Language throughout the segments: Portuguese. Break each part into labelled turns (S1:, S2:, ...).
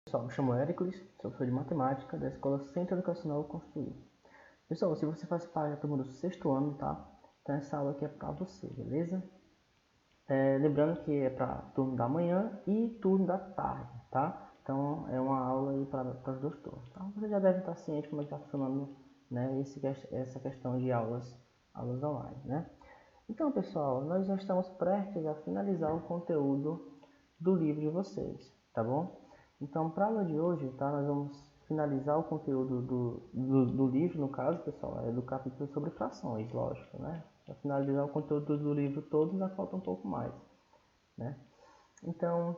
S1: Pessoal, me chamo Hércules, sou professor de matemática da Escola Centro Educacional Construir. Pessoal, se você faz parte da turma do sexto ano, tá? Então essa aula aqui é para você, beleza? Lembrando que é para turno da manhã e turno da tarde, tá? Então é uma aula aí para os dois turnos. Tá? Você já deve estar ciente como é que está funcionando, né, essa questão de aulas online, né? Então, pessoal, nós já estamos prestes a finalizar o conteúdo do livro de vocês, tá bom? Então, para a aula de hoje, tá, nós vamos finalizar o conteúdo do livro, no caso, pessoal, é do capítulo sobre frações, lógico, né? Para finalizar o conteúdo do livro todo, ainda falta um pouco mais, né? Então,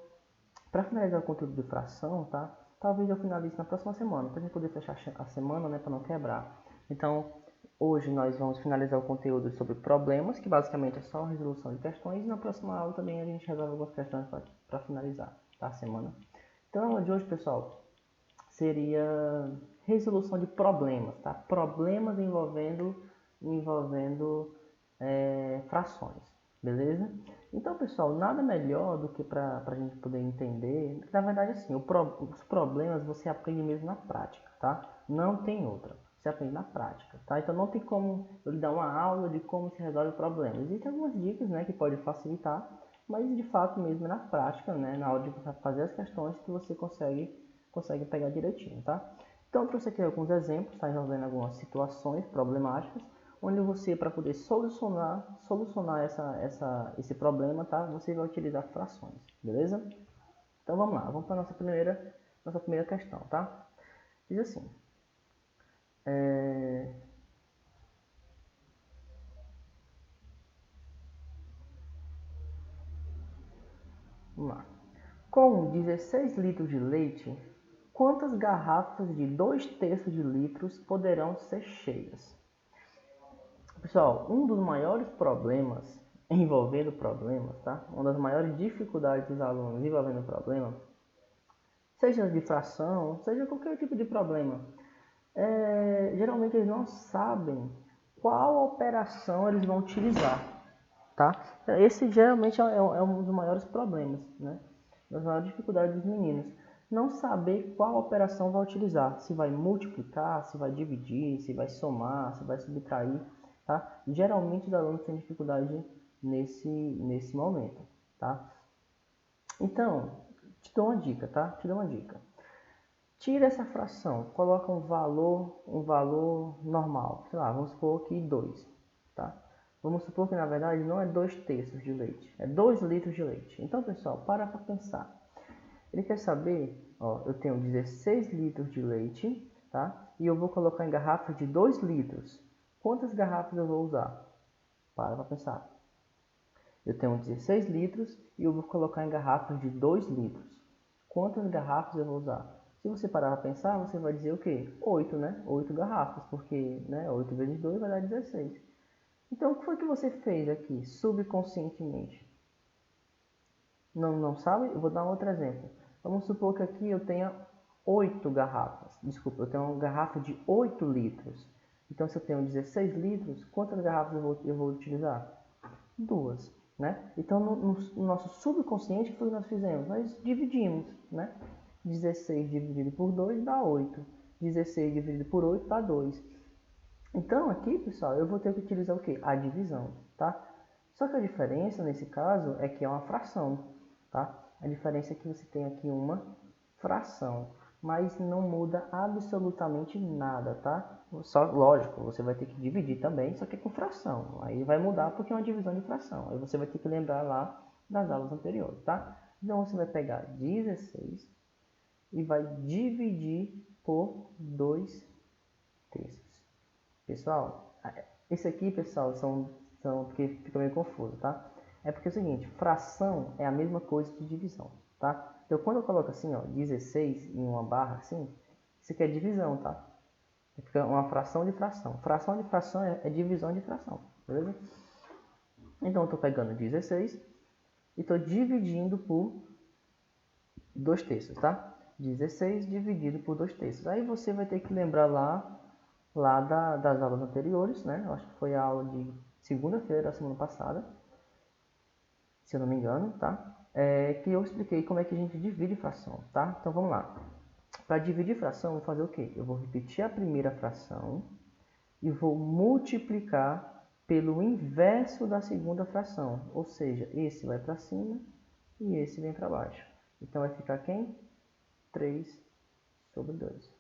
S1: para finalizar o conteúdo de fração, tá? Talvez eu finalize na próxima semana, para a gente poder fechar a semana, né, para não quebrar. Então, hoje nós vamos finalizar o conteúdo sobre problemas, que basicamente é só a resolução de questões, e na próxima aula também a gente resolve algumas questões para finalizar, tá, a semana. Então, a aula de hoje, pessoal, seria resolução de problemas, tá? Problemas envolvendo frações, beleza? Então, pessoal, nada melhor do que para a gente poder entender, na verdade, assim, os problemas você aprende mesmo na prática, tá? Não tem outra, você aprende na prática, tá? Então, não tem como eu lhe dar uma aula de como se resolve o problema. Existem algumas dicas, né, que podem facilitar, mas de fato mesmo é na prática, né, na hora de você fazer as questões que você consegue pegar direitinho, tá? Então eu trouxe aqui alguns exemplos, tá, envolvendo algumas situações problemáticas, onde você, para poder solucionar esse problema, tá, você vai utilizar frações, beleza? Então vamos lá, vamos para a nossa primeira questão, tá? Diz assim, vamos lá. Com 16 litros de leite, quantas garrafas de 2/3 de litros poderão ser cheias? Pessoal, um dos maiores problemas envolvendo problemas, tá? Uma das maiores dificuldades dos alunos envolvendo problema, seja de fração, seja qualquer tipo de problema, geralmente eles não sabem qual operação eles vão utilizar, tá? Esse geralmente é um dos maiores problemas, né? Das maiores dificuldades dos meninos. Não saber qual operação vai utilizar. Se vai multiplicar, se vai dividir, se vai somar, se vai subtrair, tá? Geralmente os alunos têm dificuldade nesse momento, tá? Então, te dou uma dica, tá? Te dou uma dica. Tira essa fração, coloca um valor normal. Sei lá, vamos supor que 2, tá? Vamos supor que na verdade não é 2/3 de leite, é 2 litros de leite. Então, pessoal, para pensar. Ele quer saber, ó, eu tenho 16 litros de leite, tá? E eu vou colocar em garrafas de 2 litros. Quantas garrafas eu vou usar? Para pensar. Eu tenho 16 litros e eu vou colocar em garrafas de 2 litros. Quantas garrafas eu vou usar? Se você parar para pensar, você vai dizer o quê? 8, né? 8 garrafas, porque, né, 8 vezes 2 vai dar 16. Então, o que foi que você fez aqui, subconscientemente? Não sabe? Eu vou dar um outro exemplo. Vamos supor que aqui eu tenha 8 garrafas. Desculpa, eu tenho uma garrafa de 8 litros. Então, se eu tenho 16 litros, quantas garrafas eu vou utilizar? 2, né? Então, no nosso subconsciente, o que nós fizemos? Nós dividimos, né? 16 dividido por 2 dá 8. 16 dividido por 8 dá 2. Então, aqui, pessoal, eu vou ter que utilizar o quê? A divisão, tá? Só que a diferença, nesse caso, é que é uma fração, tá? A diferença é que você tem aqui uma fração, mas não muda absolutamente nada, tá? Só, lógico, você vai ter que dividir também, só que com fração. Aí vai mudar porque é uma divisão de fração. Aí você vai ter que lembrar lá das aulas anteriores, tá? Então, você vai pegar 16 e vai dividir por 2/3. Pessoal, esse aqui, pessoal, porque fica meio confuso, tá? É porque é o seguinte, fração é a mesma coisa que divisão, tá? Então, quando eu coloco assim, ó, 16 em uma barra assim, isso aqui é divisão, tá? Fica uma fração de fração. Fração de fração é divisão de fração, beleza? Então, eu estou pegando 16 e estou dividindo por 2/3, tá? 16 dividido por 2/3. Aí você vai ter que lembrar lá das aulas anteriores, né? Eu acho que foi a aula de segunda-feira da semana passada, se eu não me engano, tá? Que eu expliquei como é que a gente divide fração, tá? Então vamos lá. Para dividir fração, eu vou fazer o quê? Eu vou repetir a primeira fração e vou multiplicar pelo inverso da segunda fração. Ou seja, esse vai para cima e esse vem para baixo. Então, vai ficar quem? 3 sobre 2.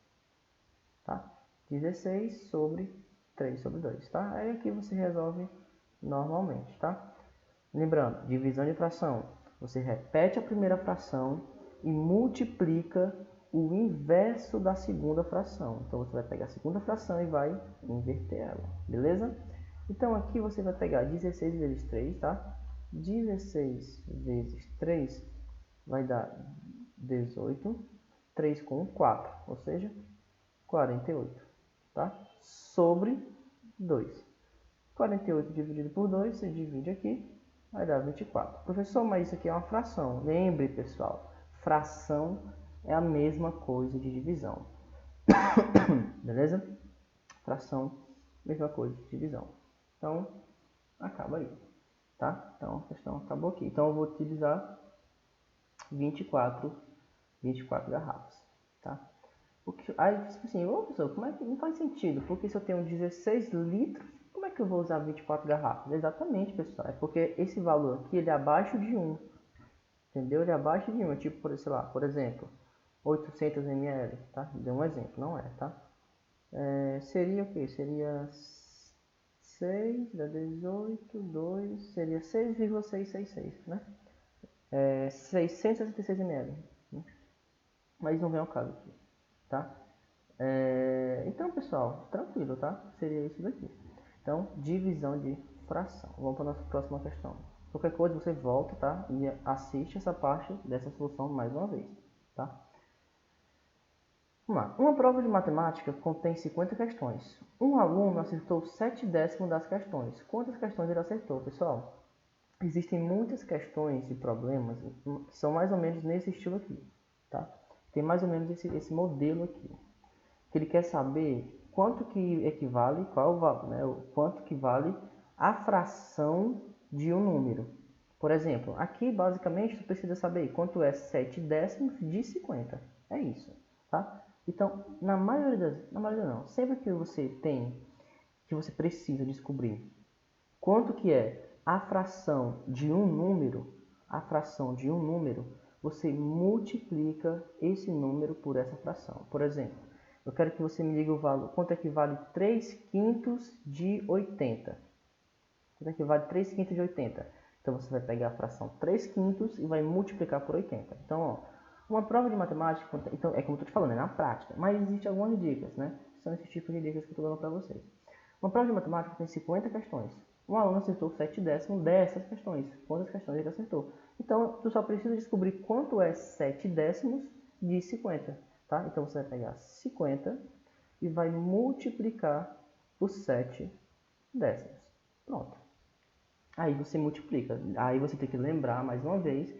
S1: Tá? 16 sobre 3 sobre 2. Tá? Aí aqui você resolve normalmente. Tá? Lembrando, divisão de fração. Você repete a primeira fração e multiplica o inverso da segunda fração. Então, você vai pegar a segunda fração e vai inverter ela. Beleza? Então, aqui você vai pegar 16 vezes 3, tá? 16 vezes 3 vai dar 18. 3 com 4, ou seja, 48, tá? Sobre 2. 48 dividido por 2, você divide aqui, vai dar 24. Professor, mas isso aqui é uma fração. Lembre, pessoal, fração é a mesma coisa de divisão. Beleza? Fração, mesma coisa de divisão. Então, acaba aí, tá? Então, a questão acabou aqui. Então, eu vou utilizar 24 garrafas, tá? Porque, aí, tipo assim, ô professor, como é que não faz sentido? Porque se eu tenho 16 litros, como é que eu vou usar 24 garrafas? Exatamente, pessoal. É porque esse valor aqui, ele é abaixo de 1. Entendeu? Ele é abaixo de 1. Tipo, sei lá, por exemplo, 800 ml, tá? Deu um exemplo, não é, tá? Seria o quê? Seria 6 dá 18, 2, seria 6,666, né? 666 ml. Né? Mas não vem ao caso aqui, tá? Então, pessoal, tranquilo, tá? Seria isso daqui. Então, divisão de fração. Vamos para a nossa próxima questão. Qualquer coisa você volta, tá? E assiste essa parte dessa solução mais uma vez, tá? Vamos lá. Uma prova de matemática contém 50 questões. Um aluno acertou 7/10 das questões. Quantas questões ele acertou, pessoal? Existem muitas questões de problemas que são mais ou menos nesse estilo aqui, tá? Tem mais ou menos esse modelo aqui. Que ele quer saber quanto que equivale, qual o valor, né? Quanto que vale a fração de um número. Por exemplo, aqui basicamente você precisa saber quanto é 7/10 de 50. É isso, tá? Então, na maioria não, sempre que você precisa descobrir quanto que é a fração de um número, você multiplica esse número por essa fração. Por exemplo, eu quero que você me diga o valor, quanto é que vale 3/5 de 80. Quanto é que vale 3/5 de 80? Então, você vai pegar a fração 3/5 e vai multiplicar por 80. Então, ó, uma prova de matemática, então, é como eu estou te falando, é na prática. Mas existem algumas dicas, né? São esses tipos de dicas que eu estou dando para vocês. Uma prova de matemática tem 50 questões. Um aluno acertou 7/10 dessas questões. Quantas questões ele acertou? Então, tu só precisa descobrir quanto é 7/10 de 50. Tá? Então, você vai pegar 50 e vai multiplicar por 7/10. Pronto. Aí você multiplica. Aí você tem que lembrar, mais uma vez,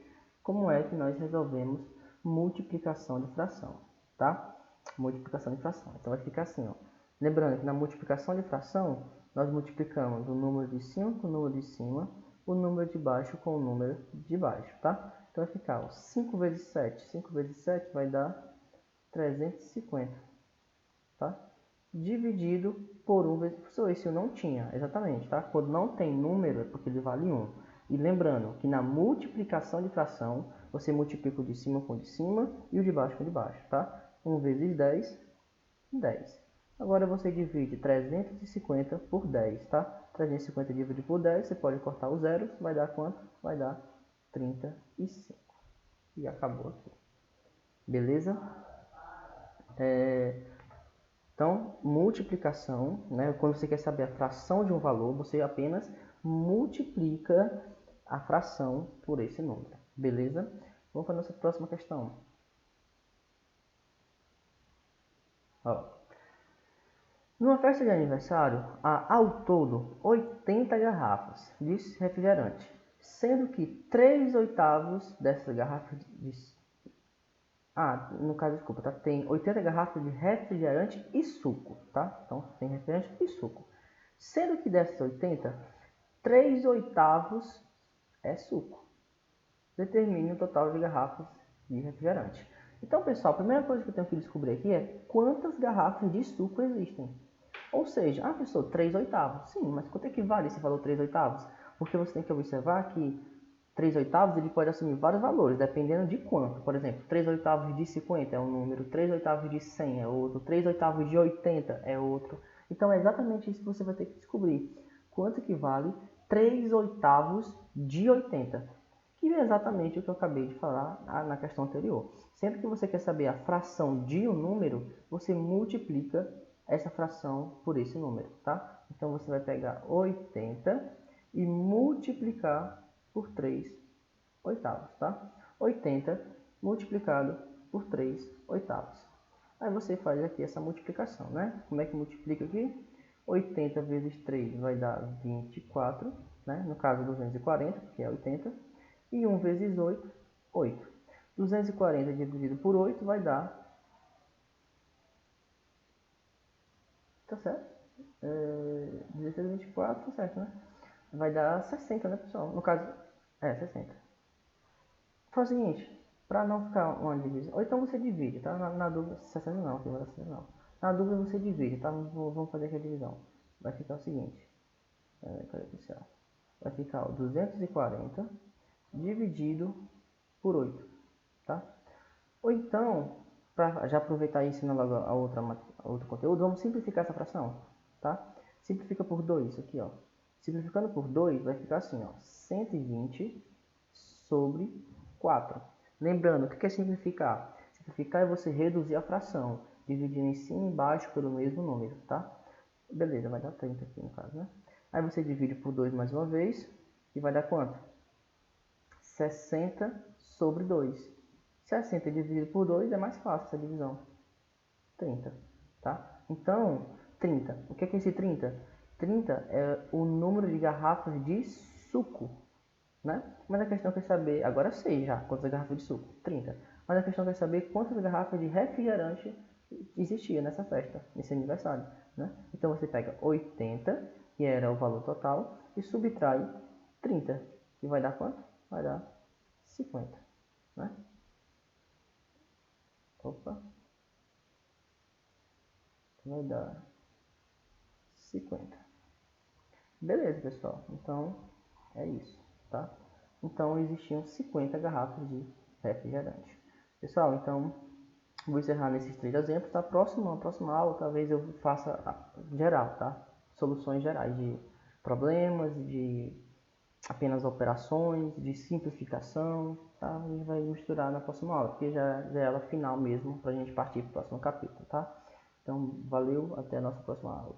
S1: como é que nós resolvemos multiplicação de fração. Tá? Multiplicação de fração. Então, vai ficar assim, ó. Lembrando que na multiplicação de fração, nós multiplicamos o número de cima com o número de cima, o número de baixo com o número de baixo, tá? Então vai ficar ó, 5 vezes 7. 5 vezes 7 vai dar 350, tá? Dividido por 1 vezes... Professor, esse eu não tinha, exatamente, tá? Quando não tem número é porque ele vale 1. E lembrando que na multiplicação de fração, você multiplica o de cima com o de cima e o de baixo com o de baixo, tá? 1 vezes 10, 10. Agora você divide 350 por 10, tá? 350 dividido por 10, você pode cortar os zeros, vai dar quanto? Vai dar 35. E acabou aqui. Beleza? Então, multiplicação, né? Quando você quer saber a fração de um valor, você apenas multiplica a fração por esse número. Beleza? Vamos para a nossa próxima questão. Ó. Numa festa de aniversário, há ao todo 80 garrafas de refrigerante, sendo que 3/8 dessas garrafas no caso, desculpa, tá? Tem 80 garrafas de refrigerante e suco, tá? Então, tem refrigerante e suco. Sendo que dessas 80, 3/8 é suco. Determine o total de garrafas de refrigerante. Então, pessoal, a primeira coisa que eu tenho que descobrir aqui é quantas garrafas de suco existem. Ou seja, professor, 3 oitavos. Sim, mas quanto é que vale esse valor 3 oitavos? Porque você tem que observar que 3 oitavos ele pode assumir vários valores, dependendo de quanto. Por exemplo, 3 oitavos de 50 é um número, 3 oitavos de 100 é outro, 3 oitavos de 80 é outro. Então é exatamente isso que você vai ter que descobrir. Quanto que vale 3 oitavos de 80? Que é exatamente o que eu acabei de falar na questão anterior. Sempre que você quer saber a fração de um número, você multiplica essa fração por esse número, tá? Então você vai pegar 80 e multiplicar por 3 oitavos, tá? 80 multiplicado por 3 oitavos. Aí você faz aqui essa multiplicação, né? Como é que multiplica aqui? 80 vezes 3 vai dar 24, né? No caso 240, que é 80. E 1 vezes 8, 8. 240 dividido por 8 vai dar... Tá certo? 16, 24, tá certo, né? Vai dar 60, né, pessoal? No caso, 60. Faz o seguinte, para não ficar uma divisão, ou então você divide, tá? Na dúvida, 60 não, aqui vai dar 60 não. Na dúvida você divide, tá? Vamos fazer aqui a divisão. Vai ficar o seguinte, cadê o pessoal? Vai ficar 240 dividido por 8, tá? Ou então, para já aproveitar e ensinar logo a outro conteúdo, vamos simplificar essa fração, tá? Simplifica por 2, aqui, ó. Simplificando por 2, vai ficar assim, ó, 120 sobre 4. Lembrando, o que é simplificar? Simplificar é você reduzir a fração, dividindo em cima e embaixo pelo mesmo número, tá? Beleza, vai dar 30 aqui no caso, né? Aí você divide por 2 mais uma vez, e vai dar quanto? 60 sobre 2. 60 dividido por 2 é mais fácil essa divisão. 30, tá? Então, 30. O que é esse 30? 30 é o número de garrafas de suco, né? Mas a questão é saber, agora eu sei já quantas garrafas de suco, 30. Mas a questão é saber quantas garrafas de refrigerante existia nessa festa, nesse aniversário, né? Então você pega 80, que era o valor total, e subtrai 30, que vai dar quanto? Vai dar 50, né? Opa, vai dar 50. Beleza, pessoal. Então, é isso, tá? Então, existiam 50 garrafas de refrigerante. Pessoal, então, vou encerrar nesses 3 exemplos, tá? Próxima aula, talvez eu faça geral, tá? Soluções gerais de problemas, de apenas operações, de simplificação, tá? A gente vai misturar na próxima aula, porque já é ela final mesmo, pra gente partir pro próximo capítulo, tá? Então, valeu, até a nossa próxima aula.